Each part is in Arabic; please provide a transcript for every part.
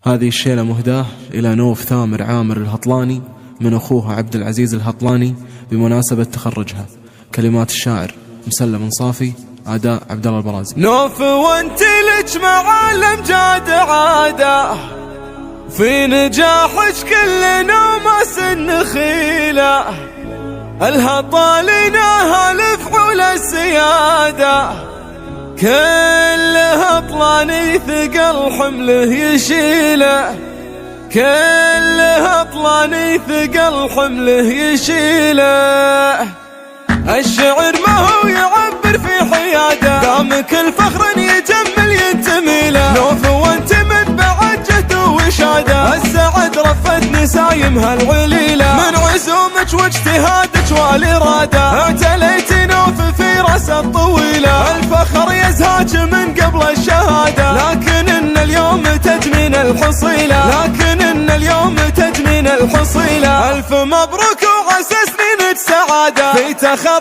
هذه الشيلة مهداة إلى نوف ثامر عامر الهطلاني من أخوها عبد العزيز الهطلاني بمناسبة تخرجها. كلمات الشاعر مسلم صافي، أداء عبد الله البرازي. نوف وانت لك معالم جاد عادة، في نجاحك كل نومس النخيلة، الهطالنا هالفعول السيادة، كل هطلاني ثقل حمله يشيله، كل هطلاني ثقل حمله يشيله. الشعر ما هو يعبر في حياده، دامك الفخر يجمل ينتمي له. نوف وانت من بعجته وشاده، السعد رفت نسايمها العليله، من عزومك واجتهادك والإرادة، اعتليت نوف في رأس الطويله. الفخر يزهاك من قبل الشهاده، لكن ان اليوم تجنين الحصيله، لكن ان اليوم تجنين الحصيله. الف مبروك وعسى سنينك سعاده، في تخرج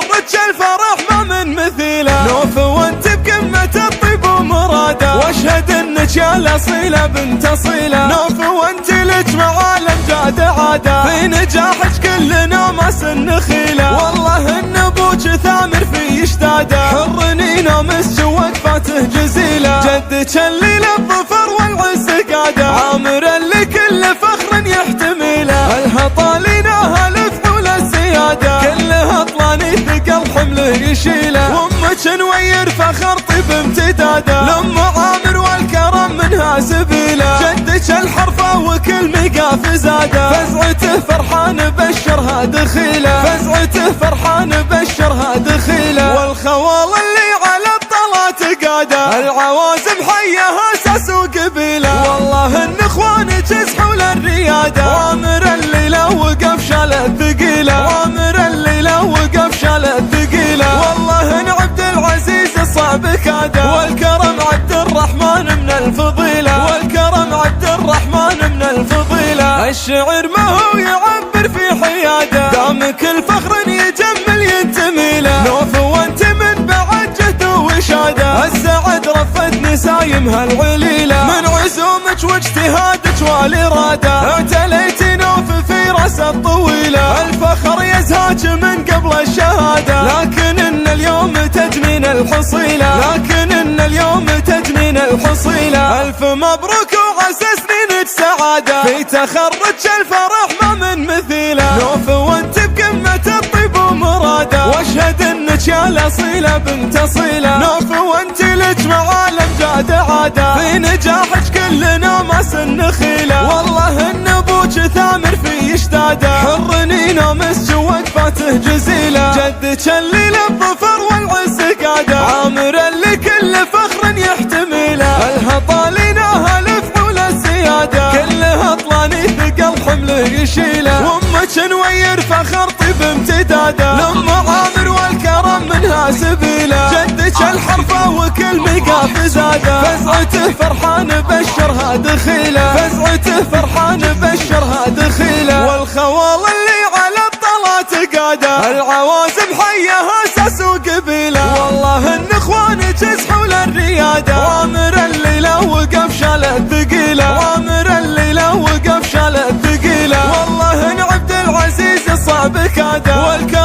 الفرح ما من مثيله. نوف وانت بقمة الطيب ومراده، واشهد انك يا الاصيله بنت اصيله. نوف وانت لك معالم جاد عاده، في نجاحك كل نومس النخيله، والله ان ابوك ثامر في اشتاده، حرني نومس وقفاته جزيله. جدك اللي للظفر والعز قاده، عامر اللي كل فخر يحتمله، الهطالنا هالفعول السياده، كل هطلاني ثقل حمله يشيله. وامك نوير فخر طيب امتداده، لام عامر والكرم منها سبيله. جدك الحرفه وكل مقاف زاده، فزعته فرحان بشرها دخيله، فزعته فرحان بشرها دخيله. والخوال اللي على الطلات قاده، العوازم حيها اساس وقبيله، والله ان اخوانك يزحوا للرياده. وامر الليله وقف شالت ثقيله، وامر الليله وقف شالت ثقيله، والله ان عبد العزيز الصعب كاده، والكرم عبد الرحمن من الفضيله، والكرم عبد الرحمن من الفضيله. الشعر ما هو يعبر في حياده، دامك الفخر يجمل ينتمي له. نوف وانت من بعجته وشاده، السعد رفت نسايمها العليله، من عزومك واجتهادك والإرادة، اعتليت نوف في رأس الطويله. الفخر يزهاك من قبل الشهاده، لكن ان اليوم تجنين الحصيله، لكن ان اليوم تجنين الحصيله. الف مبروك وعسى سنينك سعاده، في تخرج الفرح ما من مثيله. نوف وانت بقمة الطيب ومراده، واشهد انك يا الاصيله بنت اصيله. نوف وانت لك معالم جاد عاده، في نجاحك كل نومس النخيله، والله ان ابوك ثامر في اشتاده، حرني نومس وقفاته جزيله. جدك اللي للظفر والعز قاده، عامر اللي كل فخر يحتمله، الهطالنا هالفعول السياده، كل هطلاني ثقل حمله يشيله. وامك نوير فخر طيب امتداده، لام عامر والكرم منها سبيله. جدك الحرفه وكل مقاف زاده، فزعته فرحان بشرها دخيله، فزعته فرحان بشرها دخيله. والخوال اللي على الطلات قاده، العوازم حيها اساس وقبيله، والله ان اخوانك يزحوا للرياده. وامر الليله وقف شالت ثقيله، وامر الليله وقف شالت ثقيله، والله ان عبد العزيز الصعب كاده، والكرم